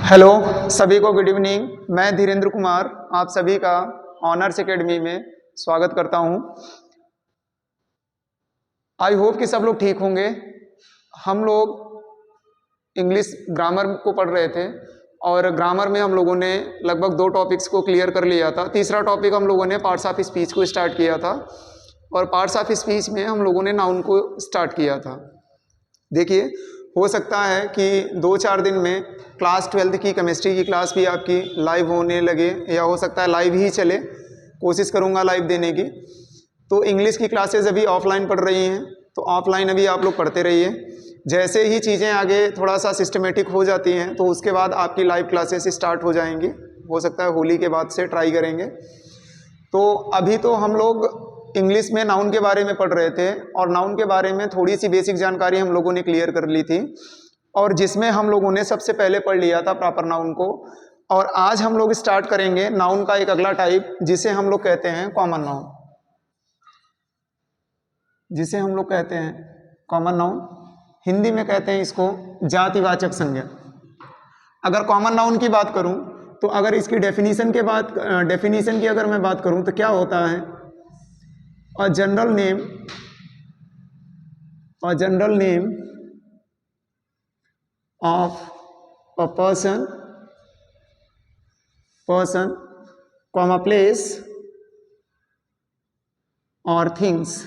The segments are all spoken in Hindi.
हेलो सभी को, गुड इवनिंग। मैं धीरेन्द्र कुमार आप सभी का ऑनर्स एकेडमी में स्वागत करता हूं। आई होप कि सब लोग ठीक होंगे। हम लोग इंग्लिश ग्रामर को पढ़ रहे थे और ग्रामर में हम लोगों ने लगभग 2 टॉपिक्स को क्लियर कर लिया था। तीसरा टॉपिक हम लोगों ने पार्ट्स ऑफ स्पीच को स्टार्ट किया था और पार्ट्स ऑफ स्पीच में हम लोगों ने नाउन को स्टार्ट किया था। देखिए, हो सकता है कि 2-4 दिन में क्लास 12th की केमिस्ट्री की क्लास भी आपकी लाइव होने लगे, या हो सकता है लाइव ही चले। कोशिश करूंगा लाइव देने की। तो इंग्लिश की क्लासेस अभी ऑफलाइन पढ़ रही हैं, तो ऑफलाइन अभी आप लोग पढ़ते रहिए। जैसे ही चीज़ें आगे थोड़ा सा सिस्टमेटिक हो जाती हैं तो उसके बाद आपकी लाइव क्लासेस स्टार्ट हो जाएंगी। हो सकता है होली के बाद से ट्राई करेंगे। तो अभी तो हम लोग इंग्लिश में नाउन के बारे में पढ़ रहे थे और नाउन के बारे में थोड़ी सी बेसिक जानकारी हम लोगों ने क्लियर कर ली थी, और जिसमें हम लोगों ने सबसे पहले पढ़ लिया था प्रॉपर नाउन को। और आज हम लोग स्टार्ट करेंगे नाउन का एक अगला टाइप, जिसे हम लोग कहते हैं कॉमन नाउन। जिसे हम लोग कहते हैं कॉमन नाउन, हिंदी में कहते हैं इसको जातिवाचक संज्ञा। अगर कॉमन नाउन की बात करूं तो अगर इसकी डेफिनेशन की अगर मैं बात करूं तो क्या होता है? A general name of a person, comma, place or things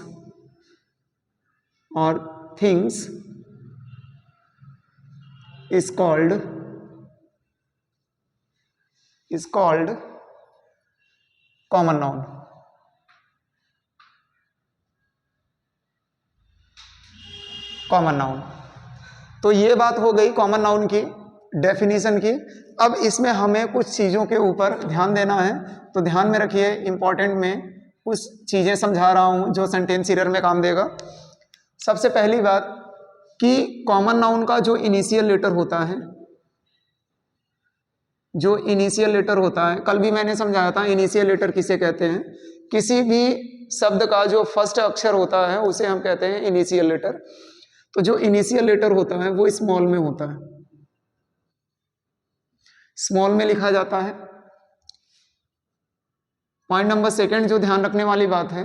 is called common noun। Common noun. तो ये बात हो गई कॉमन नाउन की डेफिनेशन की। अब इसमें हमें कुछ चीज़ों के ऊपर ध्यान देना है, तो ध्यान में रखिए। इंपॉर्टेंट में कुछ चीज़ें समझा रहा हूँ जो सेंटेंस एरर में काम देगा। सबसे पहली बात कि कॉमन नाउन का जो इनिशियल लेटर होता है, कल भी मैंने समझाया था इनिशियल लेटर किसे कहते हैं। किसी भी शब्द का जो फर्स्ट अक्षर होता है उसे हम कहते हैं इनिशियल लेटर। तो जो इनिशियल लेटर होता है वो स्मॉल में होता है, स्मॉल में लिखा जाता है। पॉइंट नंबर 2 जो ध्यान रखने वाली बात है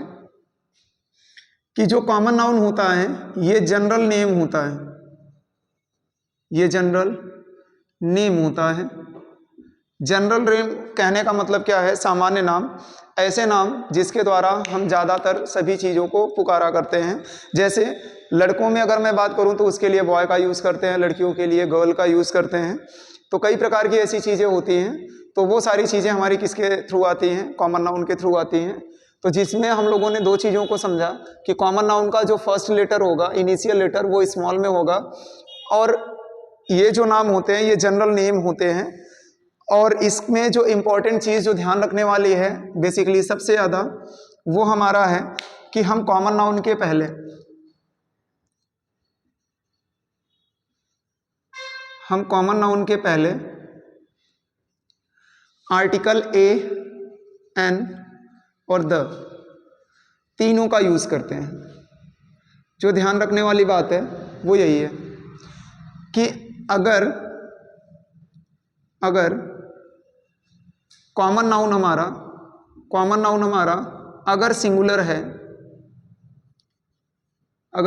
कि जो कॉमन नाउन होता है ये जनरल नेम होता है। जनरल नेम कहने का मतलब क्या है? सामान्य नाम, ऐसे नाम जिसके द्वारा हम ज़्यादातर सभी चीज़ों को पुकारा करते हैं। जैसे लड़कों में अगर मैं बात करूं तो उसके लिए बॉय का यूज़ करते हैं, लड़कियों के लिए गर्ल का यूज़ करते हैं। तो कई प्रकार की ऐसी चीज़ें होती हैं। तो वो सारी चीज़ें हमारी किसके थ्रू आती हैं? कॉमन नाउन के थ्रू आती हैं। तो जिसमें हम लोगों ने 2 चीज़ों को समझा कि कॉमन नाउन का जो फर्स्ट लेटर होगा, इनिशियल लेटर, वो स्मॉल में होगा। और ये जो नाम होते हैं ये जनरल नेम होते हैं। और इसमें जो इम्पोर्टेंट चीज़ जो ध्यान रखने वाली है बेसिकली सबसे ज़्यादा, वो हमारा है कि हम कॉमन नाउन के पहले आर्टिकल ए, एन और द तीनों का यूज़ करते हैं। जो ध्यान रखने वाली बात है वो यही है कि अगर कॉमन नाउन हमारा अगर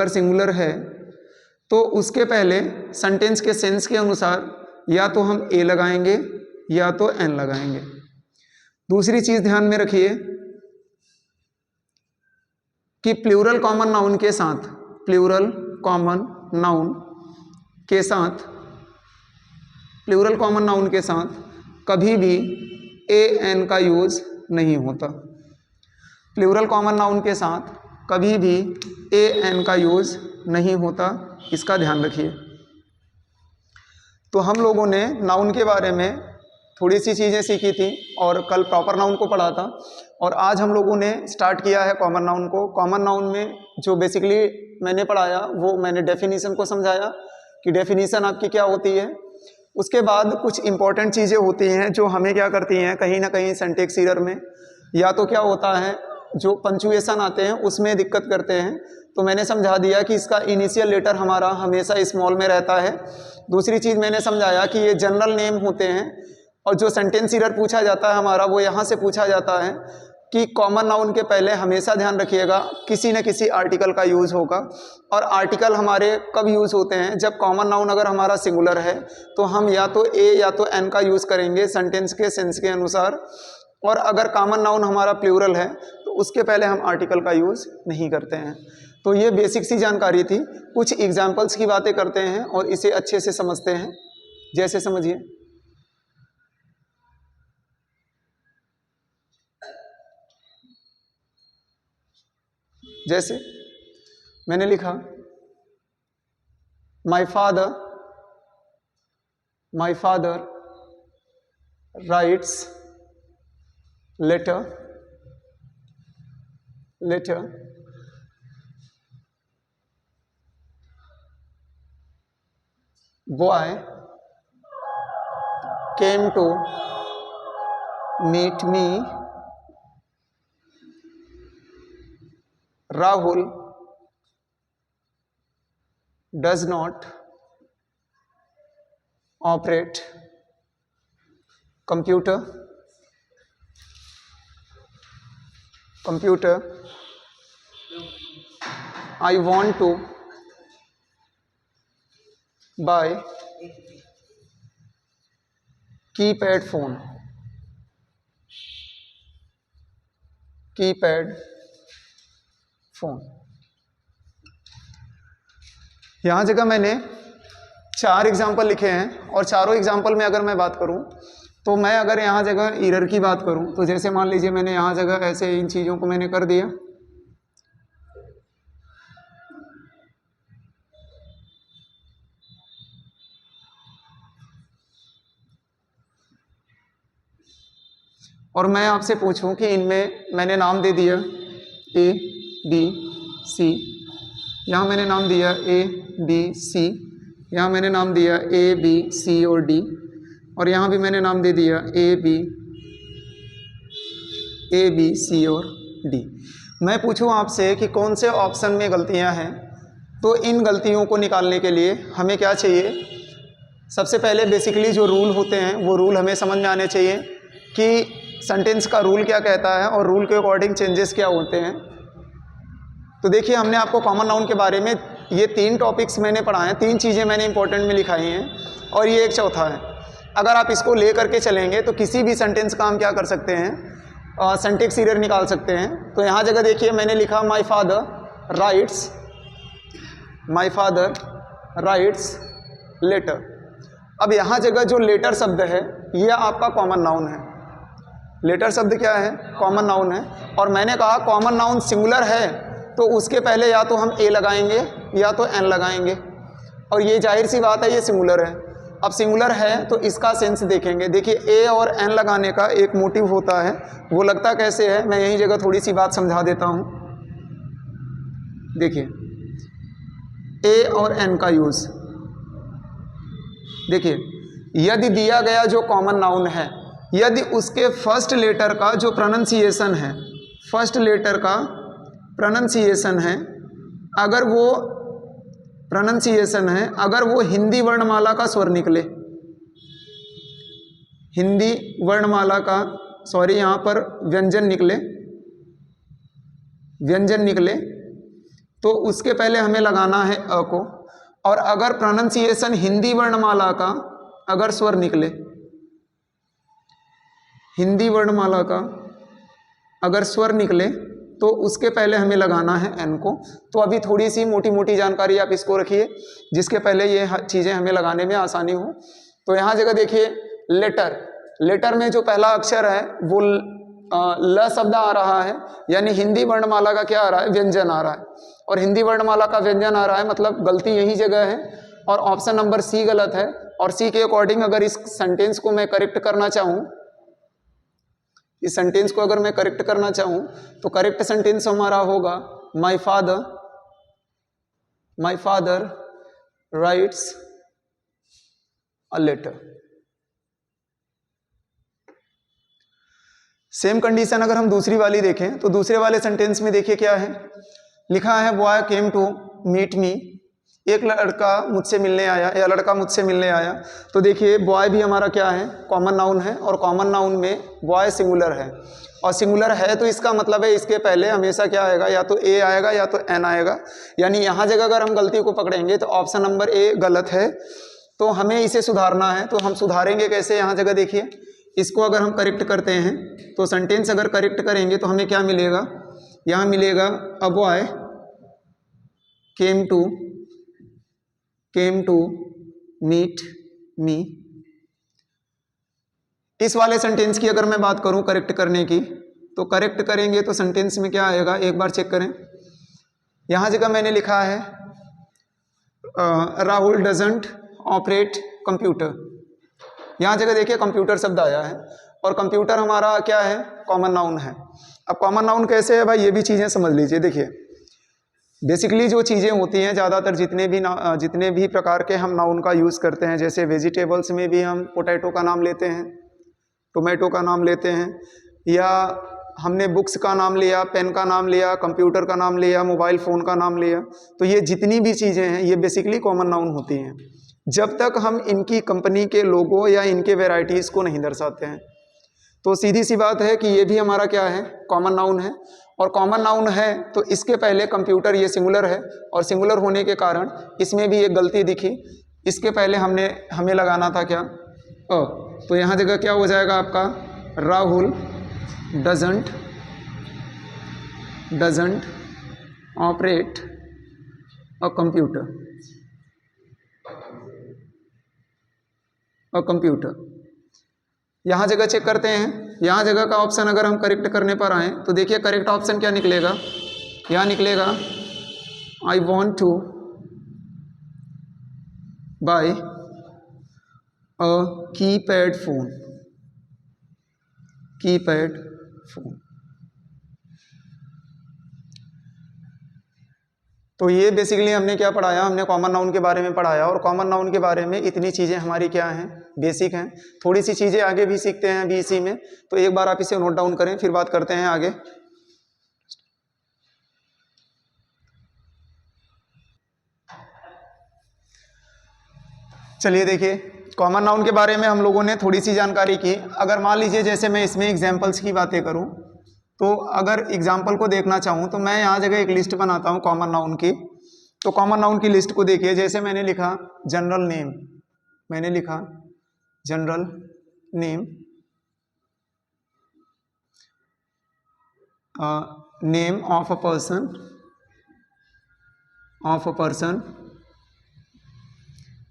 सिंगुलर है तो उसके पहले सेंटेंस के सेंस के अनुसार या तो हम ए लगाएंगे या तो एन लगाएंगे। दूसरी चीज ध्यान में रखिए कि प्लूरल कॉमन नाउन के साथ कभी भी ए एन का यूज नहीं होता। प्लूरल कॉमन नाउन के साथ कभी भी ए एन का यूज नहीं होता, इसका ध्यान रखिए। तो हम लोगों ने नाउन के बारे में थोड़ी सी चीज़ें सीखी थी और कल प्रॉपर नाउन को पढ़ा था, और आज हम लोगों ने स्टार्ट किया है कॉमन नाउन को। कॉमन नाउन में जो बेसिकली मैंने पढ़ाया वो मैंने डेफिनेशन को समझाया कि डेफिनेशन आपकी क्या होती है। उसके बाद कुछ इंपॉर्टेंट चीज़ें होती हैं जो हमें क्या करती हैं, कहीं ना कहीं सिंटैक्स एरर में, या तो क्या होता है जो पंचुएशन आते हैं उसमें दिक्कत करते हैं। तो मैंने समझा दिया कि इसका इनिशियल लेटर हमारा हमेशा स्मॉल में रहता है। दूसरी चीज़ मैंने समझाया कि ये जनरल नेम होते हैं और जो सेंटेंस एरर पूछा जाता है हमारा वो यहाँ से पूछा जाता है कि कॉमन नाउन के पहले हमेशा ध्यान रखिएगा किसी न किसी आर्टिकल का यूज़ होगा। और आर्टिकल हमारे कब यूज़ होते हैं, जब कॉमन नाउन अगर हमारा सिंगुलर है तो हम या तो ए या तो एन का यूज़ करेंगे सेंटेंस के सेंस के अनुसार, और अगर कॉमन नाउन हमारा प्लूरल है तो उसके पहले हम आर्टिकल का यूज़ नहीं करते हैं। तो ये बेसिक सी जानकारी थी। कुछ एग्जाम्पल्स की बातें करते हैं और इसे अच्छे से समझते हैं। जैसे समझिए, जैसे मैंने लिखा my father writes letter boy came to meet me, Rahul does not operate computer. I want to buy keypad phone. यहाँ जगह मैंने 4 एग्जाम्पल लिखे हैं और चारों एग्जाम्पल में अगर मैं बात करूँ तो मैं अगर यहाँ जगह एरर की बात करूँ तो जैसे मान लीजिए मैंने यहाँ जगह ऐसे इन चीज़ों को मैंने कर दिया, और मैं आपसे पूछूं कि इनमें मैंने नाम दे दिया ए बी सी, यहाँ मैंने नाम दिया ए बी सी, यहाँ मैंने नाम दिया ए बी सी और डी, और यहाँ भी मैंने नाम दे दिया ए बी सी और डी। मैं पूछूं आपसे कि कौन से ऑप्शन में गलतियाँ हैं, तो इन गलतियों को निकालने के लिए हमें क्या चाहिए, सबसे पहले बेसिकली जो रूल होते हैं वो रूल हमें समझ में आने चाहिए कि सेंटेंस का रूल क्या कहता है और रूल के अकॉर्डिंग चेंजेस क्या होते हैं। तो देखिए हमने आपको कॉमन नाउन के बारे में ये 3 टॉपिक्स मैंने पढ़ाए हैं, 3 चीज़ें मैंने इंपॉर्टेंट में लिखाई हैं और ये एक चौथा है। अगर आप इसको ले करके चलेंगे तो किसी भी सेंटेंस का हम क्या कर सकते हैं, सिंटैक्स एरर निकाल सकते हैं। तो यहाँ जगह देखिए मैंने लिखा माई फादर राइट्स लेटर। अब यहाँ जगह जो लेटर शब्द है ये आपका कॉमन नाउन है। लेटर शब्द क्या है, कॉमन नाउन है, और मैंने कहा कॉमन नाउन सिंगुलर है तो उसके पहले या तो हम ए लगाएंगे या तो एन लगाएंगे, और ये जाहिर सी बात है ये सिंगुलर है। अब सिंगुलर है तो इसका सेंस देखेंगे। देखिए ए और एन लगाने का एक मोटिव होता है, वो लगता कैसे है, मैं यही जगह थोड़ी सी बात समझा देता हूँ। देखिए ए और एन का यूज़, देखिए यदि दिया गया जो कॉमन नाउन है, यदि उसके फर्स्ट लेटर का जो प्रोनंसिएशन है, फर्स्ट लेटर का प्रोनंसिएशन है, अगर वो प्रोनंसिएशन है, अगर वो हिंदी वर्णमाला का स्वर निकले, हिंदी वर्णमाला का, सॉरी यहाँ पर व्यंजन निकले, तो उसके पहले हमें लगाना है अ को। और अगर प्रोनंसिएशन हिंदी वर्णमाला का अगर स्वर निकले, हिंदी वर्णमाला का अगर स्वर निकले तो उसके पहले हमें लगाना है एन को। तो अभी थोड़ी सी मोटी मोटी जानकारी आप इसको रखिए जिसके पहले ये चीज़ें हमें लगाने में आसानी हो। तो यहाँ जगह देखिए लेटर में जो पहला अक्षर है वो ल शब्द आ रहा है, यानी हिंदी वर्णमाला का क्या आ रहा है, व्यंजन आ रहा है, और हिंदी वर्णमाला का व्यंजन आ रहा है, मतलब गलती यही जगह है और ऑप्शन नंबर सी गलत है। और सी के अकॉर्डिंग अगर इस सेंटेंस को मैं करेक्ट करना चाहूँ, इस सेंटेंस को अगर मैं करेक्ट करना चाहूँ तो करेक्ट सेंटेंस हमारा होगा my father writes a letter. Same condition अगर हम दूसरी वाली देखें तो दूसरे वाले सेंटेंस में देखिए क्या है, लिखा है boy came to meet me, एक लड़का मुझसे मिलने आया या लड़का मुझसे मिलने आया। तो देखिए बॉय भी हमारा क्या है, कॉमन नाउन है, और कॉमन नाउन में बॉय सिंगुलर है, और सिंगुलर है तो इसका मतलब है इसके पहले हमेशा क्या आएगा, या तो ए आएगा या तो एन आएगा। यानी यहाँ जगह अगर हम गलती को पकड़ेंगे तो ऑप्शन नंबर ए गलत है, तो हमें इसे सुधारना है। तो हम सुधारेंगे कैसे, यहाँ जगह देखिए, इसको अगर हम करेक्ट करते हैं तो सेंटेंस अगर करेक्ट करेंगे तो हमें क्या मिलेगा, यहाँ मिलेगा a boy came to meet me. इस वाले सेंटेंस की अगर मैं बात करूं करेक्ट करने की, तो करेक्ट करेंगे तो सेंटेंस में क्या आएगा, एक बार चेक करें। यहाँ जगह मैंने लिखा है राहुल डजंट ऑपरेट कंप्यूटर, यहाँ जगह देखिए कंप्यूटर शब्द आया है, और कंप्यूटर हमारा क्या है, कॉमन नाउन है। अब कॉमन नाउन कैसे है भाई, ये भी चीज़ें समझ लीजिए। देखिए बेसिकली जो चीज़ें होती हैं ज़्यादातर जितने भी प्रकार के हम नाउन का यूज़ करते हैं, जैसे वेजिटेबल्स में भी हम पोटैटो का नाम लेते हैं, टोमेटो का नाम लेते हैं, या हमने बुक्स का नाम लिया, पेन का नाम लिया, कंप्यूटर का नाम लिया, मोबाइल फ़ोन का नाम लिया, तो ये जितनी भी चीज़ें हैं ये बेसिकली कॉमन नाउन होती हैं, जब तक हम इनकी कंपनी के लोगो या इनके वेराइटीज़ को नहीं दर्शाते हैं। तो सीधी सी बात है कि ये भी हमारा क्या है, कॉमन नाउन है, और कॉमन नाउन है तो इसके पहले कंप्यूटर ये सिंगुलर है, और सिंगुलर होने के कारण इसमें भी एक गलती दिखी, इसके पहले हमें लगाना था क्या, अ। तो यहाँ जगह क्या हो जाएगा आपका, Rahul doesn't operate a computer. यहाँ जगह चेक करते हैं, यहाँ जगह का ऑप्शन अगर हम करेक्ट करने पर आए तो देखिए करेक्ट ऑप्शन क्या निकलेगा, यहाँ निकलेगा I want to buy a keypad phone. तो ये बेसिकली हमने क्या पढ़ाया, हमने कॉमन नाउन के बारे में पढ़ाया, और कॉमन नाउन के बारे में इतनी चीज़ें हमारी क्या हैं, बेसिक हैं। थोड़ी सी चीज़ें आगे भी सीखते हैं अभी इसी में, तो एक बार आप इसे नोट डाउन करें, फिर बात करते हैं आगे। चलिए देखिए, कॉमन नाउन के बारे में हम लोगों ने थोड़ी सी जानकारी की। अगर मान लीजिए जैसे मैं इसमें एग्जाम्पल्स की बातें करूँ, तो अगर एग्जाम्पल को देखना चाहूँ तो मैं यहाँ जगह एक लिस्ट बनाता हूँ कॉमन नाउन की। तो कॉमन नाउन की लिस्ट को देखिए, जैसे मैंने लिखा general name, name of a person,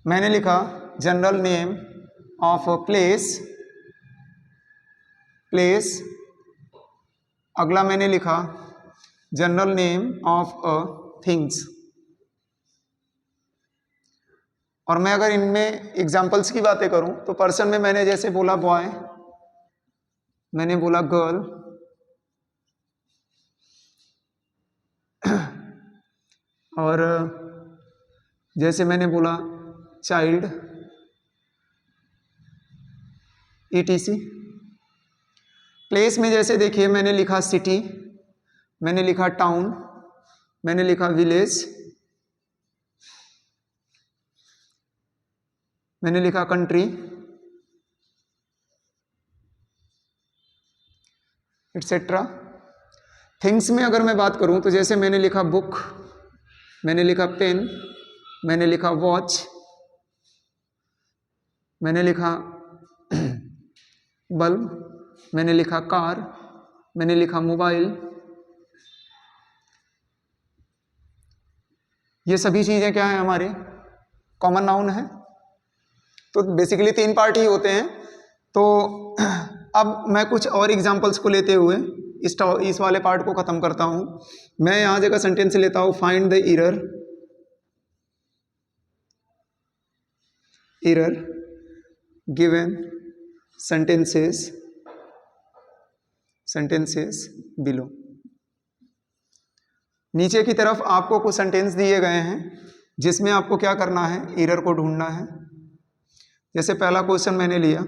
मैंने लिखा general name of a place, अगला मैंने लिखा general name of a things. और मैं अगर इनमें एग्जाम्पल्स की बातें करूं तो पर्सन में मैंने जैसे बोला बॉय, मैंने बोला गर्ल, और जैसे मैंने बोला चाइल्ड, etc। प्लेस में जैसे देखिए मैंने लिखा सिटी, मैंने लिखा टाउन, मैंने लिखा विलेज, मैंने लिखा कंट्री, एटसेट्रा। थिंग्स में अगर मैं बात करूं तो जैसे मैंने लिखा बुक, मैंने लिखा पेन, मैंने लिखा वॉच, मैंने लिखा बल्ब, मैंने लिखा कार, मैंने लिखा मोबाइल। ये सभी चीज़ें क्या है, हमारे कॉमन नाउन है। तो बेसिकली 3 पार्ट ही होते हैं। तो अब मैं कुछ और एग्जांपल्स को लेते हुए इस वाले पार्ट को ख़त्म करता हूँ। मैं यहाँ जगह सेंटेंस लेता हूँ, find the error given sentences below. नीचे की तरफ आपको कुछ सेंटेंस दिए गए हैं जिसमें आपको क्या करना है, एरर को ढूंढना है। जैसे पहला क्वेश्चन मैंने लिया,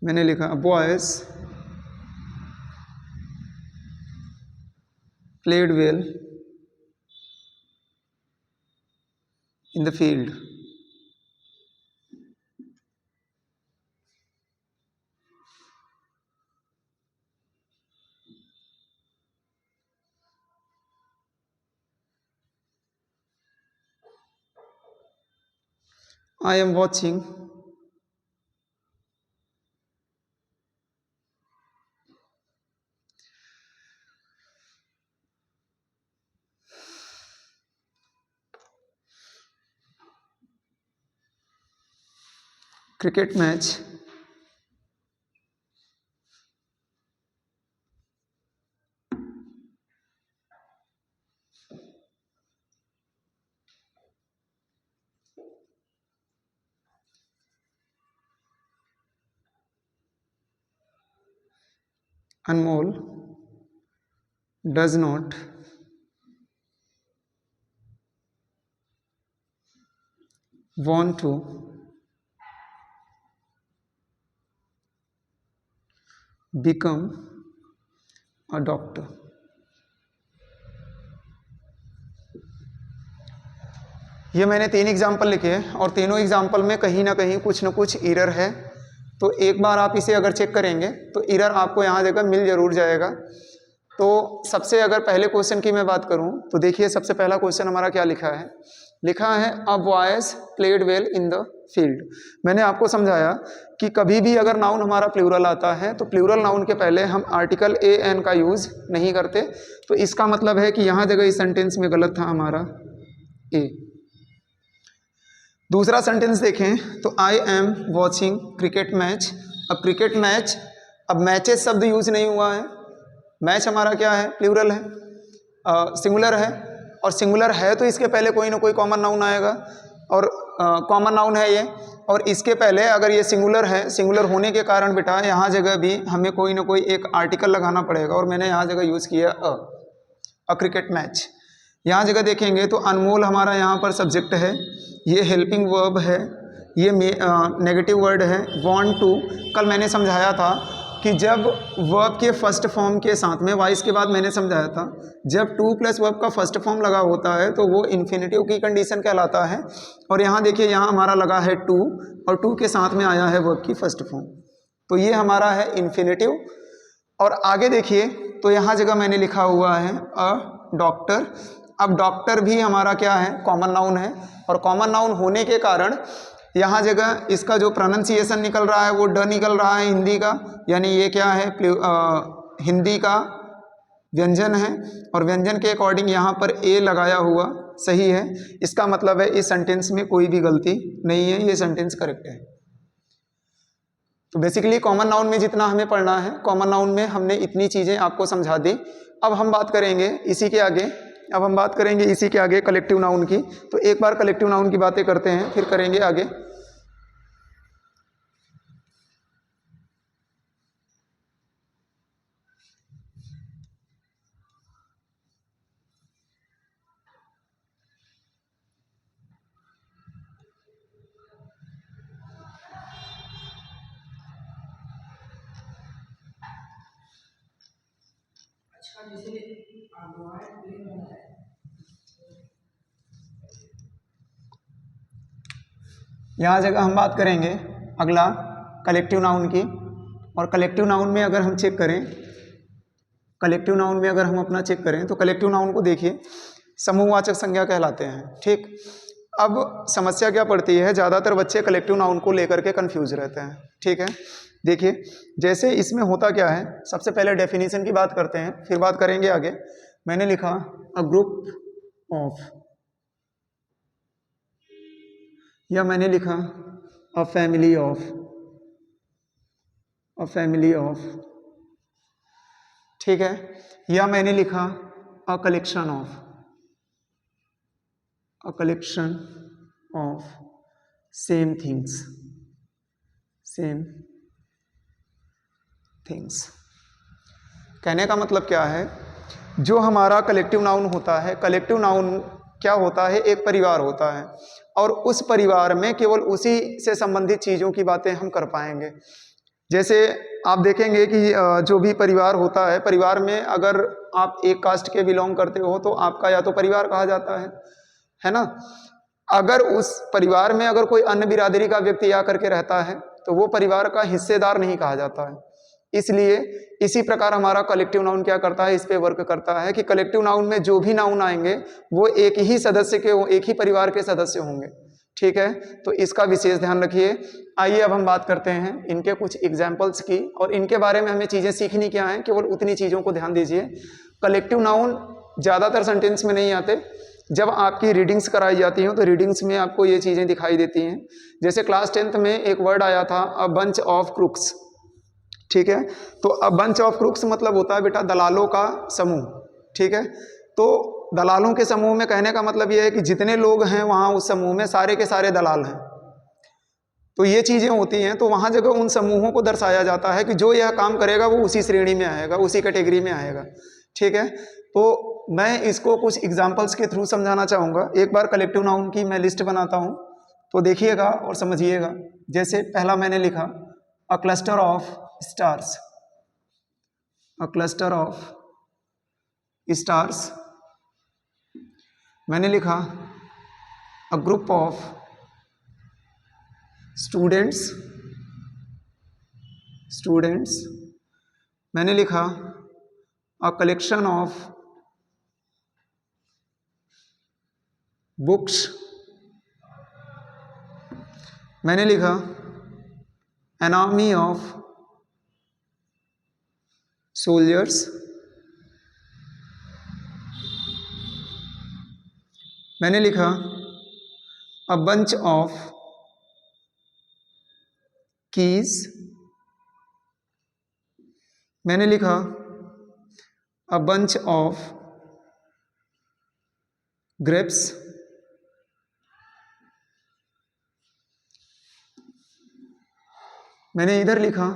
मैंने लिखा boys played well in the field. I am watching cricket match Anmol does not want to become a doctor. ये मैंने 3 एग्जाम्पल लिखे हैं और तीनों एग्जाम्पल में कहीं ना कहीं कुछ ना कुछ एरर है, तो एक बार आप इसे अगर चेक करेंगे तो एरर आपको यहाँ जगह मिल जरूर जाएगा। तो सबसे अगर पहले क्वेश्चन की मैं बात करूँ तो देखिए सबसे पहला क्वेश्चन हमारा क्या लिखा है, लिखा है a boys played well in the field. मैंने आपको समझाया कि कभी भी अगर नाउन हमारा प्लूरल आता है तो प्लूरल नाउन के पहले हम आर्टिकल ए एन का यूज़ नहीं करते, तो इसका मतलब है कि यहाँ जगह इस सेंटेंस में गलत था हमारा ए। दूसरा सेंटेंस देखें तो I am watching cricket match. अब क्रिकेट मैच, अब मैचेस शब्द यूज नहीं हुआ है, मैच हमारा क्या है, प्लूरल है, सिंगुलर है, और सिंगुलर है तो इसके पहले कोई ना कोई कॉमन नाउन आएगा, और कॉमन नाउन है ये, और इसके पहले अगर ये सिंगुलर है, सिंगुलर होने के कारण बेटा यहाँ जगह भी हमें कोई ना कोई एक आर्टिकल लगाना पड़ेगा, और मैंने यहाँ जगह यूज़ किया अ क्रिकेट मैच। यहाँ जगह देखेंगे तो अनमोल हमारा यहाँ पर सब्जेक्ट है, ये हेल्पिंग वर्ब है, ये नेगेटिव वर्ड है, वांट टू। कल मैंने समझाया था कि जब वर्ब के फर्स्ट फॉर्म के साथ में वाइस के बाद मैंने समझाया था जब टू प्लस वर्ब का फर्स्ट फॉर्म लगा होता है तो वो इन्फिनेटिव की कंडीशन कहलाता है। और यहाँ देखिए यहाँ हमारा लगा है टू, और टू के साथ में आया है वर्ब की फर्स्ट फॉर्म, तो ये हमारा है इन्फिनेटिव। और आगे देखिए तो यहाँ जगह मैंने लिखा हुआ है अ डॉक्टर। अब डॉक्टर भी हमारा क्या है, कॉमन नाउन है, और कॉमन नाउन होने के कारण यहाँ जगह इसका जो प्रोनाउंसिएशन निकल रहा है वो ड निकल रहा है हिंदी का, यानी ये क्या है हिंदी का व्यंजन है, और व्यंजन के अकॉर्डिंग यहाँ पर ए लगाया हुआ सही है। इसका मतलब है इस सेंटेंस में कोई भी गलती नहीं है, ये सेंटेंस करेक्ट है। तो बेसिकली कॉमन नाउन में जितना हमें पढ़ना है, कॉमन नाउन में हमने इतनी चीज़ें आपको समझा दी। अब हम बात करेंगे इसी के आगे, कलेक्टिव नाउन की। तो एक बार कलेक्टिव नाउन की बातें करते हैं, फिर करेंगे आगे। यहाँ जगह हम बात करेंगे अगला कलेक्टिव नाउन की, और कलेक्टिव नाउन में अगर हम चेक करें, कलेक्टिव नाउन में अगर हम अपना चेक करें तो कलेक्टिव नाउन को देखिए समूहवाचक संज्ञा कहलाते हैं, ठीक। अब समस्या क्या पड़ती है, ज़्यादातर बच्चे कलेक्टिव नाउन को लेकर के कंफ्यूज रहते हैं, ठीक है। देखिए जैसे इसमें होता क्या है, सबसे पहले डेफिनेशन की बात करते हैं, फिर बात करेंगे आगे। मैंने लिखा अ ग्रुप ऑफ, या मैंने लिखा a family of, a family of, ठीक है, या मैंने लिखा अ collection of, a collection of same things, same things. कहने का मतलब क्या है, जो हमारा कलेक्टिव नाउन होता है, कलेक्टिव नाउन क्या होता है, एक परिवार होता है, और उस परिवार में केवल उसी से संबंधित चीज़ों की बातें हम कर पाएंगे। जैसे आप देखेंगे कि जो भी परिवार होता है, परिवार में अगर आप एक कास्ट के बिलोंग करते हो तो आपका या तो परिवार कहा जाता है ना। अगर उस परिवार में अगर कोई अन्य बिरादरी का व्यक्ति आ करके रहता है तो वो परिवार का हिस्सेदार नहीं कहा जाता है। इसलिए इसी प्रकार हमारा कलेक्टिव नाउन क्या करता है, इस पे वर्क करता है कि कलेक्टिव नाउन में जो भी नाउन आएंगे वो एक ही सदस्य के, एक ही परिवार के सदस्य होंगे। ठीक है, तो इसका विशेष ध्यान रखिए। आइए अब हम बात करते हैं इनके कुछ एग्जाम्पल्स की, और इनके बारे में हमें चीज़ें सीखनी क्या है, केवल उतनी चीज़ों को ध्यान दीजिए। कलेक्टिव नाउन ज़्यादातर सेंटेंस में नहीं आते, जब आपकी रीडिंग्स कराई जाती हैं तो रीडिंग्स में आपको ये चीज़ें दिखाई देती हैं। जैसे क्लास 10th में एक वर्ड आया था अ बंच ऑफ क्रुक्स। ठीक है, तो अ बंच ऑफ क्रुक्स मतलब होता है बेटा दलालों का समूह। ठीक है, तो दलालों के समूह में कहने का मतलब यह है कि जितने लोग हैं वहाँ उस समूह में सारे के सारे दलाल हैं। तो ये चीज़ें होती हैं, तो वहाँ जगह उन समूहों को दर्शाया जाता है कि जो यह काम करेगा वो उसी श्रेणी में आएगा, उसी कैटेगरी में आएगा। ठीक है, तो मैं इसको कुछ एग्जाम्पल्स के थ्रू समझाना चाहूँगा। एक बार कलेक्टिव नाउन की मैं लिस्ट बनाता हूँ तो देखिएगा और समझिएगा। जैसे पहला मैंने लिखा a cluster of stars, a cluster of stars. मैंने लिखा अ ग्रुप ऑफ स्टूडेंट्स, मैंने लिखा अ कलेक्शन ऑफ बुक्स, मैंने लिखा एन आर्मी ऑफ सोल्जर्स, मैंने लिखा अ बंच ऑफ कीज, मैंने लिखा अ बंच ऑफ ग्रेप्स, मैंने इधर लिखा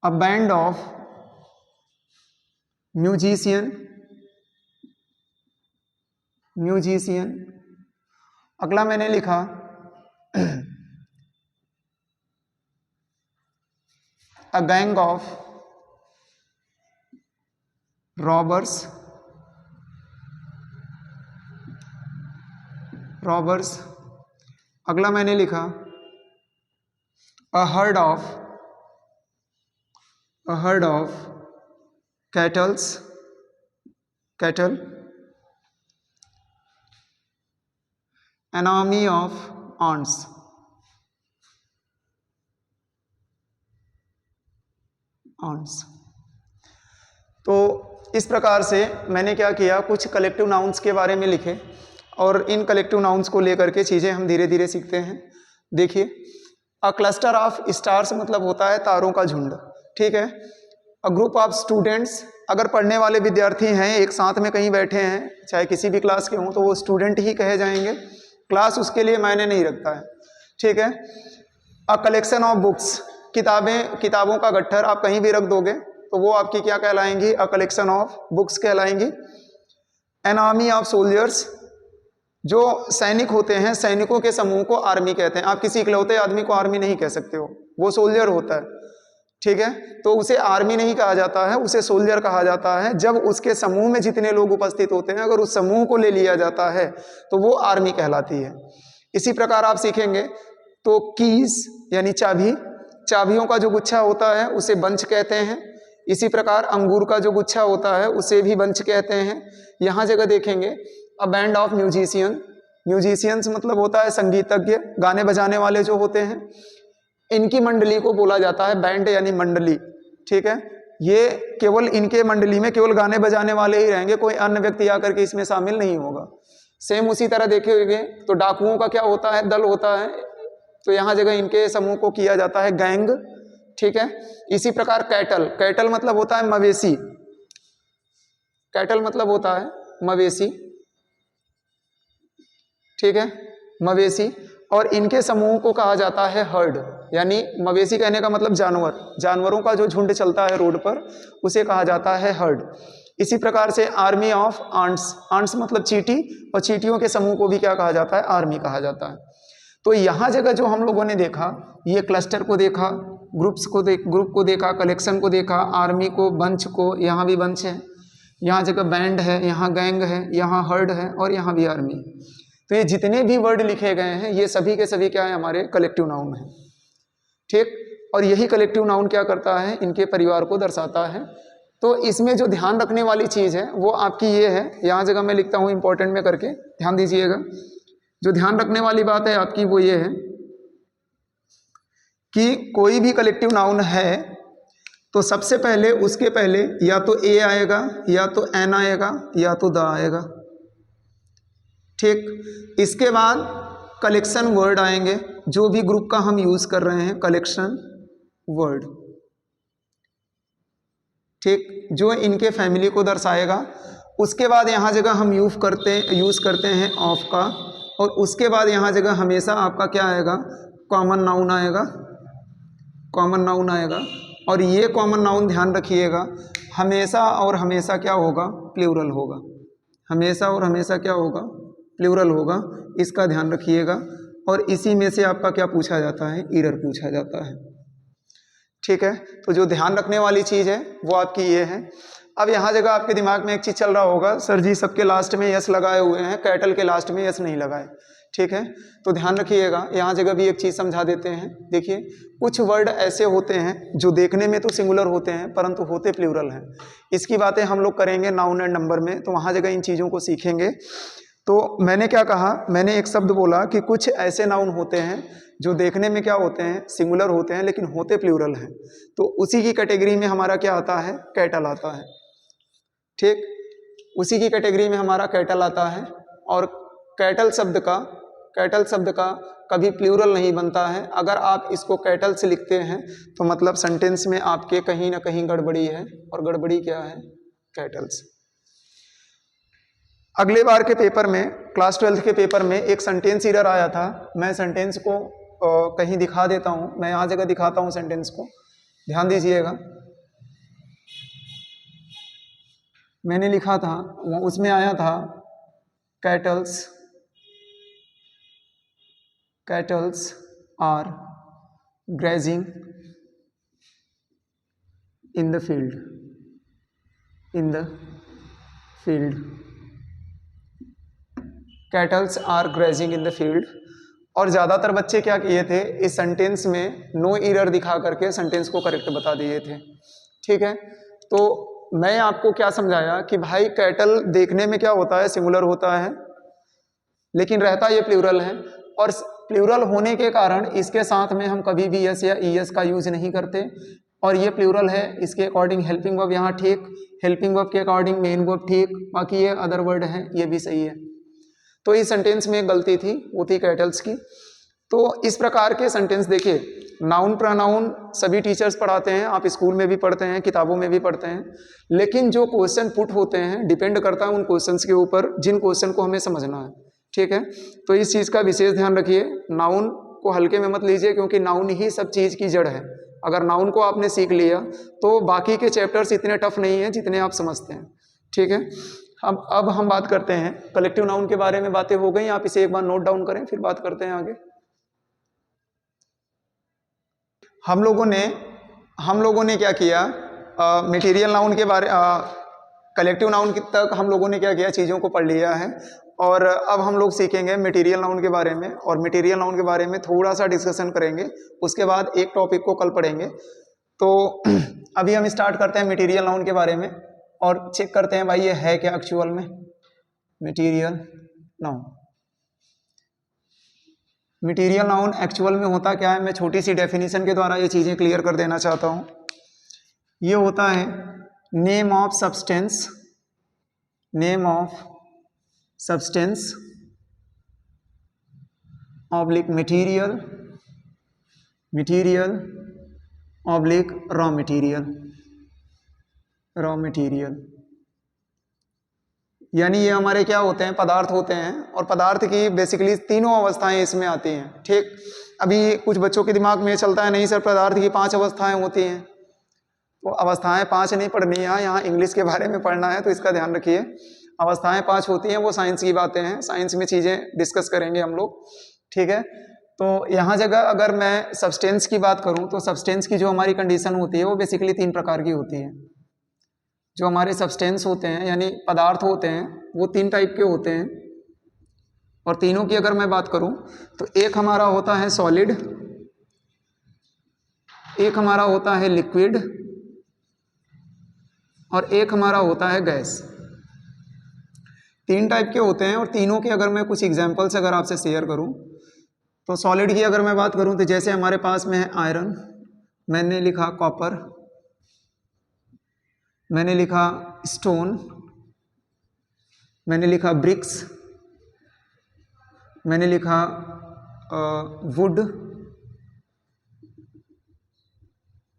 अ बैंड ऑफ म्यूजिशियन, अगला मैंने लिखा अ गैंग ऑफ रॉबर्स, अगला मैंने लिखा a herd of cattle, an army of ants. तो इस प्रकार से मैंने क्या किया, कुछ कलेक्टिव नाउन्स के बारे में लिखे, और इन कलेक्टिव नाउन्स को लेकर के चीज़ें हम धीरे धीरे सीखते हैं। देखिए, अ क्लस्टर ऑफ स्टार्स मतलब होता है तारों का झुंड। ठीक है, अ ग्रुप ऑफ स्टूडेंट्स, अगर पढ़ने वाले विद्यार्थी हैं एक साथ में कहीं बैठे हैं चाहे किसी भी क्लास के हों तो वो स्टूडेंट ही कहे जाएंगे, क्लास उसके लिए मायने नहीं रखता है। ठीक है, अ कलेक्शन ऑफ बुक्स, किताबों का गट्ठर आप कहीं भी रख दोगे तो वो आपकी क्या कहलाएंगी, अ कलेक्शन ऑफ बुक्स कहलाएंगी। एन आर्मी ऑफ सोल्जर्स, जो सैनिक होते हैं सैनिकों के समूह को आर्मी कहते हैं। आप किसी इकलौते आदमी को आर्मी नहीं कह सकते हो, वो सोल्जर होता है। ठीक है, तो उसे आर्मी नहीं कहा जाता है, उसे सोल्जर कहा जाता है। जब उसके समूह में जितने लोग उपस्थित होते हैं अगर उस समूह को ले लिया जाता है तो वो आर्मी कहलाती है। इसी प्रकार आप सीखेंगे तो कीज यानी चाबियों का जो गुच्छा होता है उसे बंच कहते हैं। इसी प्रकार अंगूर का जो गुच्छा होता है उसे भी बंच कहते हैं। यहाँ जगह देखेंगे अ बैंड ऑफ म्यूजिशियंस मतलब होता है संगीतज्ञ, गाने बजाने वाले जो होते हैं, इनकी मंडली को बोला जाता है बैंड यानी मंडली। ठीक है, ये केवल इनके मंडली में केवल गाने बजाने वाले ही रहेंगे, कोई अन्य व्यक्ति आकर के इसमें शामिल नहीं होगा। सेम उसी तरह देखेंगे तो डाकुओं का क्या होता है, दल होता है, तो यहाँ जगह इनके समूह को किया जाता है गैंग। ठीक है, इसी प्रकार कैटल मतलब होता है मवेशी, मवेशी। ठीक है, मवेशी, और इनके समूह को कहा जाता है हर्ड, यानी मवेशी कहने का मतलब जानवरों का जो झुंड चलता है रोड पर उसे कहा जाता है हर्ड। इसी प्रकार से आर्मी ऑफ आंट्स मतलब चींटी, और चींटियों के समूह को भी क्या कहा जाता है, आर्मी कहा जाता है। तो यहाँ जगह जो हम लोगों ने देखा, ये क्लस्टर को देखा, ग्रुप को देखा, कलेक्शन को देखा, आर्मी को, बंच को, यहाँ भी बंच है, यहाँ जगह बैंड है, यहाँ गैंग है, यहाँ हर्ड है और यहाँ भी आर्मी। तो ये जितने भी वर्ड लिखे गए हैं ये सभी के सभी क्या है, हमारे कलेक्टिव नाउन है। ठीक, और यही कलेक्टिव नाउन क्या करता है, इनके परिवार को दर्शाता है। तो इसमें जो ध्यान रखने वाली चीज़ है वो आपकी ये है, यहाँ जगह मैं लिखता हूँ इंपॉर्टेंट में करके, ध्यान दीजिएगा। जो ध्यान रखने वाली बात है आपकी वो ये है कि कोई भी कलेक्टिव नाउन है तो सबसे पहले उसके पहले या तो ए आएगा, या तो एन आएगा, या तो द आएगा। ठीक, इसके बाद कलेक्शन वर्ड आएंगे, जो भी ग्रुप का हम यूज कर रहे हैं कलेक्शन वर्ड। ठीक, जो इनके फैमिली को दर्शाएगा। उसके बाद यहाँ जगह हम यूज करते हैं ऑफ का, और उसके बाद यहाँ जगह हमेशा आपका क्या आएगा, कॉमन नाउन आएगा, कॉमन नाउन आएगा। और ये कॉमन नाउन ध्यान रखिएगा हमेशा और हमेशा क्या होगा, प्लूरल होगा। हमेशा और हमेशा क्या होगा, प्लूरल होगा, इसका ध्यान रखिएगा। और इसी में से आपका क्या पूछा जाता है, एरर पूछा जाता है। ठीक है, तो जो ध्यान रखने वाली चीज़ है वो आपकी ये है। अब यहाँ जगह आपके दिमाग में एक चीज़ चल रहा होगा, सर जी सबके लास्ट में यस लगाए हुए हैं, कैटल के लास्ट में यस नहीं लगाए। ठीक है, तो ध्यान रखिएगा, यहाँ जगह भी एक चीज़ समझा देते हैं। देखिए, कुछ वर्ड ऐसे होते हैं जो देखने में तो सिंगुलर होते हैं परंतु होते प्लूरल हैं। इसकी बातें हम लोग करेंगे नाउन एंड नंबर में, तो वहाँ जगह इन चीज़ों को सीखेंगे। तो मैंने क्या कहा, मैंने एक शब्द बोला कि कुछ ऐसे नाउन होते हैं जो देखने में क्या होते हैं, सिंगुलर होते हैं, लेकिन होते प्लूरल हैं। तो उसी की कैटेगरी में हमारा क्या आता है, कैटल आता है। ठीक, उसी की कैटेगरी में हमारा कैटल आता है। और कैटल शब्द का कभी प्लूरल नहीं बनता है। अगर आप इसको कैटल से लिखते हैं तो मतलब सेंटेंस में आपके कहीं ना कहीं गड़बड़ी है, और गड़बड़ी क्या है, कैटल्स। अगले बार के पेपर में, क्लास 12 के पेपर में एक सेंटेंस एरर आया था। मैं सेंटेंस को कहीं दिखा देता हूँ, मैं यहाँ जगह दिखाता हूँ सेंटेंस को, ध्यान दीजिएगा। मैंने लिखा था, उसमें आया था cattles are grazing in the field, cattles are grazing in the field. और ज़्यादातर बच्चे क्या किए थे, इस सेंटेंस में नो एरर दिखा करके सेंटेंस को करेक्ट बता दिए थे। ठीक है, तो मैं आपको क्या समझाया कि भाई कैटल देखने में क्या होता है, सिंगुलर होता है, लेकिन रहता ये प्लूरल है। और प्लूरल होने के कारण इसके साथ में हम कभी भी यस या ईएस का यूज नहीं करते। और ये प्लूरल है, इसके अकॉर्डिंग हेल्पिंग वर्ब यहाँ ठीक, हेल्पिंग वर्ब के अकॉर्डिंग मेन वर्ब ठीक, बाकी ये अदर वर्ड है ये भी सही है। तो इस सेंटेंस में एक गलती थी, वो थी कैटल्स की। तो इस प्रकार के सेंटेंस देखिए, नाउन प्रोनाउन सभी टीचर्स पढ़ाते हैं, आप स्कूल में भी पढ़ते हैं, किताबों में भी पढ़ते हैं, लेकिन जो क्वेश्चन पुट होते हैं डिपेंड करता है उन क्वेश्चंस के ऊपर जिन क्वेश्चन को हमें समझना है। ठीक है, तो इस चीज़ का विशेष ध्यान रखिए, नाउन को हल्के में मत लीजिए, क्योंकि नाउन ही सब चीज़ की जड़ है। अगर नाउन को आपने सीख लिया तो बाकी के चैप्टर्स इतने टफ नहीं हैं जितने आप समझते हैं। ठीक है, अब हम बात करते हैं कलेक्टिव नाउन के बारे में। बातें हो गई, आप इसे एक बार नोट डाउन करें, फिर बात करते हैं आगे। हम लोगों ने क्या किया, मटेरियल नाउन के बारे, कलेक्टिव नाउन तक हम लोगों ने क्या किया, चीज़ों को पढ़ लिया है। और अब हम लोग सीखेंगे मटेरियल नाउन के बारे में, और मटेरियल नाउन के बारे में थोड़ा सा डिस्कशन करेंगे। उसके बाद एक टॉपिक को कल पढ़ेंगे। तो अभी हम स्टार्ट करते हैं मटेरियल नाउन के बारे में, और चेक करते हैं भाई ये है क्या एक्चुअल में material noun. Material noun actual में होता क्या है, मैं छोटी सी डेफिनेशन के द्वारा ये चीज़ें क्लियर कर देना चाहता हूँ। ये होता है name of substance oblique material oblique raw material. यानी ये हमारे क्या होते हैं, पदार्थ होते हैं, और पदार्थ की बेसिकली तीनों अवस्थाएं इसमें आती हैं। ठीक, अभी कुछ बच्चों के दिमाग में चलता है नहीं सर पदार्थ की 5 अवस्थाएं होती हैं, तो अवस्थाएं 5 नहीं पढ़नी है, यहाँ इंग्लिश के बारे में पढ़ना है, तो इसका ध्यान रखिए। अवस्थाएं 5 होती हैं, वो साइंस की बातें हैं, साइंस में चीज़ें डिस्कस करेंगे हम लोग। ठीक है, तो यहाँ जगह अगर मैं सब्सटेंस की बात करूँ तो सब्सटेंस की जो हमारी कंडीशन होती है वो बेसिकली 3 प्रकार की होती है। जो हमारे सब्सटेंस होते हैं यानी पदार्थ होते हैं वो 3 टाइप के होते हैं, और तीनों की अगर मैं बात करूं तो एक हमारा होता है सॉलिड, एक हमारा होता है लिक्विड, और एक हमारा होता है गैस। 3 टाइप के होते हैं, और तीनों के अगर मैं कुछ एग्जांपल्स अगर आपसे शेयर करूं तो सॉलिड की अगर मैं बात करूं तो जैसे हमारे पास में है आयरन, मैंने लिखा कॉपर, मैंने लिखा स्टोन, मैंने लिखा ब्रिक्स, मैंने लिखा वुड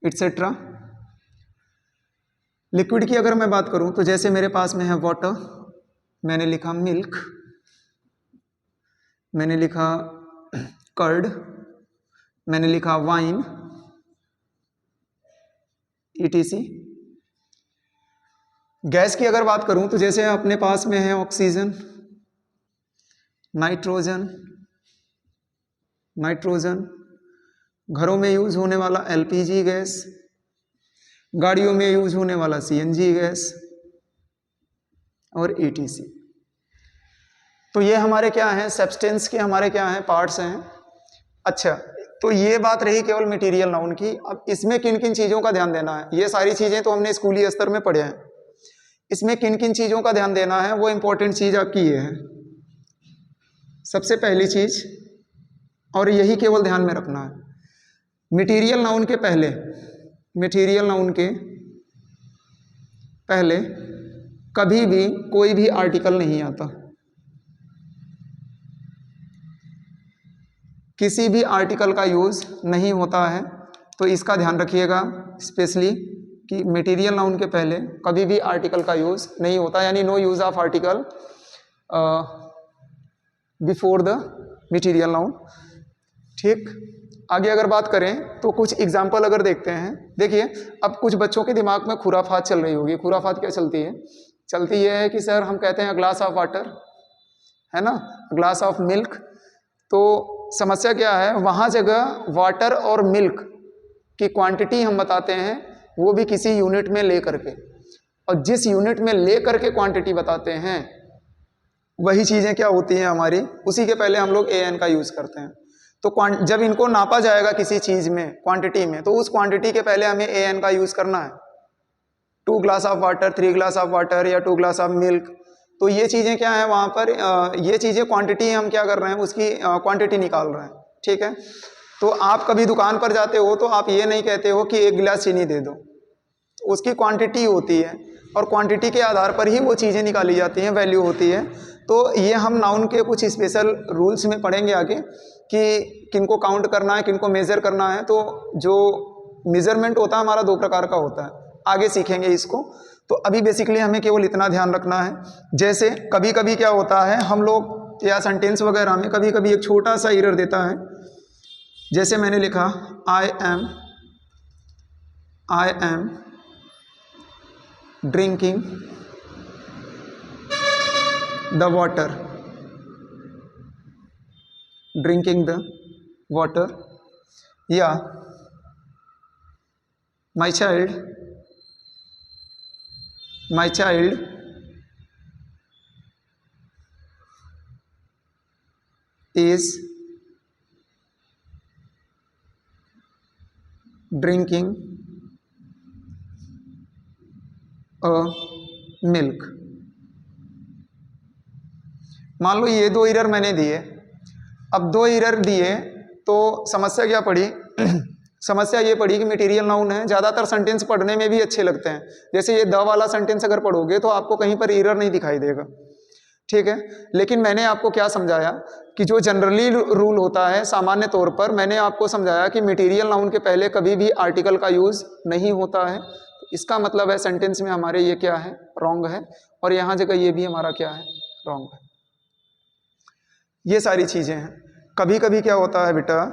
एटसेट्रा। लिक्विड की अगर मैं बात करूं तो जैसे मेरे पास में है वाटर, मैंने लिखा मिल्क, मैंने लिखा कर्ड, मैंने लिखा वाइन ETC। गैस की अगर बात करूं तो जैसे अपने पास में है ऑक्सीजन, नाइट्रोजन, घरों में यूज होने वाला LPG गैस, गाड़ियों में यूज होने वाला CNG गैस और ETC। तो ये हमारे क्या हैं, सब्सटेंस के हमारे क्या हैं, पार्ट्स हैं। अच्छा, तो ये बात रही केवल मटेरियल नाउन की। अब इसमें किन किन चीज़ों का ध्यान देना है, ये सारी चीज़ें तो हमने स्कूली स्तर में पढ़े हैं। इसमें किन किन चीज़ों का ध्यान देना है, वो इंपॉर्टेंट चीज़ आपकी ये है। सबसे पहली चीज़, और यही केवल ध्यान में रखना है, मटेरियल नाउन के पहले, मटेरियल नाउन के पहले कभी भी कोई भी आर्टिकल नहीं आता। किसी भी आर्टिकल का यूज़ नहीं होता है, तो इसका ध्यान रखिएगा स्पेशली कि मटेरियल नाउन के पहले कभी भी आर्टिकल का यूज़ नहीं होता, यानी no use of article before the material noun. ठीक, आगे अगर बात करें तो कुछ एग्जाम्पल अगर देखते हैं, देखिए अब कुछ बच्चों के दिमाग में खुराफात चल रही होगी। खुराफात क्या चलती है? चलती है कि सर हम कहते हैं ग्लास ऑफ वाटर, है ना, ग्लास ऑफ मिल्क। तो समस्या क्या है, वहाँ जगह वाटर और मिल्क की क्वांटिटी हम बताते हैं, वो भी किसी यूनिट में ले करके, और जिस यूनिट में ले करके क्वांटिटी बताते हैं वही चीज़ें क्या होती हैं हमारी, उसी के पहले हम लोग AN का यूज़ करते हैं। तो जब इनको नापा जाएगा किसी चीज़ में क्वांटिटी में, तो उस क्वांटिटी के पहले हमें AN का यूज़ करना है। 2 glass of water, 3 glass of water या 2 ग्लास ऑफ मिल्क। तो ये चीज़ें क्या है वहाँ पर, ये चीज़ें क्वांटिटी हम क्या कर रहे हैं, उसकी क्वांटिटी निकाल रहे हैं। ठीक है, तो आप कभी दुकान पर जाते हो तो आप ये नहीं कहते हो कि 1 गिलास चीनी दे दो, उसकी क्वांटिटी होती है, और क्वांटिटी के आधार पर ही वो चीज़ें निकाली जाती हैं, वैल्यू होती है। तो ये हम नाउन के कुछ स्पेशल रूल्स में पढ़ेंगे आगे कि किनको काउंट करना है, किनको मेज़र करना है। तो जो मेज़रमेंट होता है हमारा 2 प्रकार का होता है, आगे सीखेंगे इसको। तो अभी बेसिकली हमें केवल इतना ध्यान रखना है। जैसे कभी कभी क्या होता है, हम लोग या सेंटेंस वगैरह में कभी कभी एक छोटा सा एरर देता है। जैसे मैंने लिखा I am drinking the water, drinking the water, या my child is drinking a milk। मान लो ये 2 एरर मैंने दिए। अब 2 एरर दिए तो समस्या क्या पड़ी समस्या ये पड़ी कि मटेरियल नाउन है, ज़्यादातर सेंटेंस पढ़ने में भी अच्छे लगते हैं। जैसे ये द वाला सेंटेंस अगर पढ़ोगे तो आपको कहीं पर एरर नहीं दिखाई देगा। ठीक है, लेकिन मैंने आपको क्या समझाया कि जो जनरली रूल होता है, सामान्य तौर पर मैंने आपको समझाया कि मटेरियल नाउन के पहले कभी भी आर्टिकल का यूज़ नहीं होता है। तो इसका मतलब है सेंटेंस में हमारे ये क्या है, रॉन्ग है, और यहाँ जगह ये भी हमारा क्या है, रॉन्ग है। ये सारी चीज़ें हैं। कभी कभी क्या होता है बेटा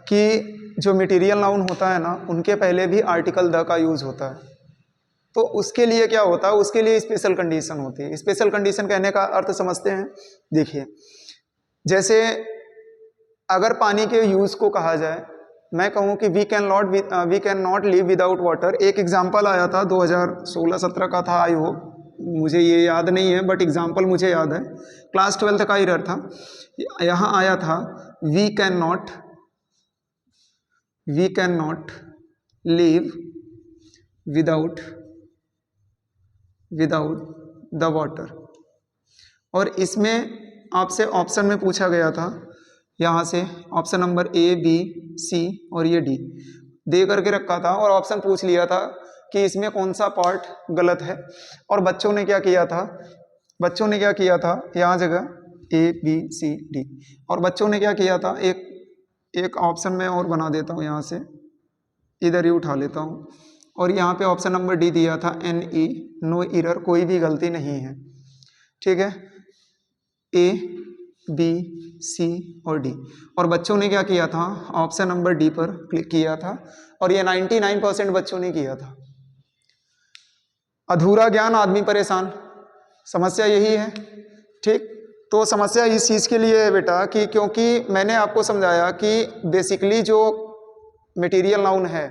कि जो मटेरियल नाउन होता है ना, उनके पहले भी आर्टिकल द का यूज़ होता है। तो उसके लिए क्या होता है, उसके लिए स्पेशल कंडीशन होती है। स्पेशल कंडीशन कहने का अर्थ समझते हैं। देखिए, जैसे अगर पानी के यूज़ को कहा जाए मैं कहूँ कि we can not live without water, एक एग्जाम्पल आया था 2016-17 का था, आई होप, मुझे ये याद नहीं है बट एग्जाम्पल मुझे याद है, क्लास 12th का एरर था। यहाँ आया था we can not live without the water, और इसमें आपसे ऑप्शन में पूछा गया था, यहाँ से ऑप्शन नंबर ए, बी, सी और ये डी दे करके रखा था, और ऑप्शन पूछ लिया था कि इसमें कौन सा पार्ट गलत है। और बच्चों ने क्या किया था, यहाँ जगह ए, बी, सी, डी, और बच्चों ने क्या किया था, एक ऑप्शन में और बना देता हूँ, यहाँ से इधर ही उठा लेता हूँ, और यहाँ पे ऑप्शन नंबर डी दिया था NE, नो एरर, कोई भी गलती नहीं है, ठीक है, ए, बी, सी और डी। और बच्चों ने क्या किया था, ऑप्शन नंबर डी पर क्लिक किया था, और ये 99% बच्चों ने किया था। अधूरा ज्ञान आदमी परेशान, समस्या यही है, ठीक। तो समस्या इस चीज़ के लिए है बेटा कि क्योंकि मैंने आपको समझाया कि बेसिकली जो मटेरियल नाउन है,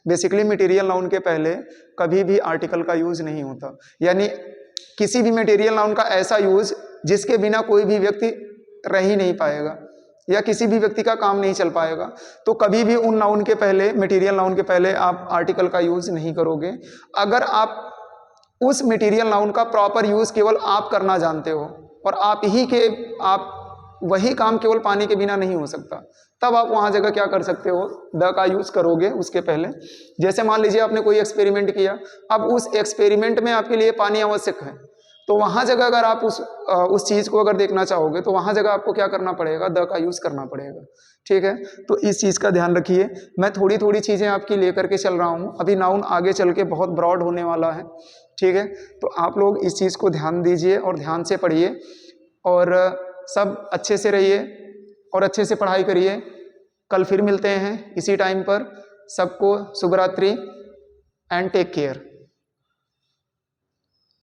बेसिकली मटेरियल नाउन के पहले कभी भी आर्टिकल का यूज नहीं होता, यानी किसी भी मटेरियल नाउन का ऐसा यूज जिसके बिना कोई भी व्यक्ति रह ही नहीं पाएगा या किसी भी व्यक्ति का काम नहीं चल पाएगा। तो कभी भी उन नाउन के पहले, मटेरियल नाउन के पहले आप आर्टिकल का यूज नहीं करोगे। अगर आप उस मटेरियल नाउन का प्रॉपर यूज केवल आप करना जानते हो और आप वही काम केवल पानी के बिना नहीं हो सकता, तब आप वहाँ जगह क्या कर सकते हो, द का यूज करोगे उसके पहले। जैसे मान लीजिए आपने कोई एक्सपेरिमेंट किया, अब उस एक्सपेरिमेंट में आपके लिए पानी आवश्यक है, तो वहाँ जगह अगर आप उस चीज़ को अगर देखना चाहोगे तो वहाँ जगह आपको क्या करना पड़ेगा, द का यूज़ करना पड़ेगा, ठीक है। तो इस चीज़ का ध्यान रखिए। मैं थोड़ी थोड़ी चीज़ें आपकी लेकर के चल रहा हूँ, अभी नाउन आगे चल के बहुत ब्रॉड होने वाला है, ठीक है। तो आप लोग इस चीज़ को ध्यान दीजिए और ध्यान से पढ़िए, और सब अच्छे से रहिए और अच्छे से पढ़ाई करिए। कल फिर मिलते हैं इसी टाइम पर। सबको शुभ रात्रि एंड टेक केयर।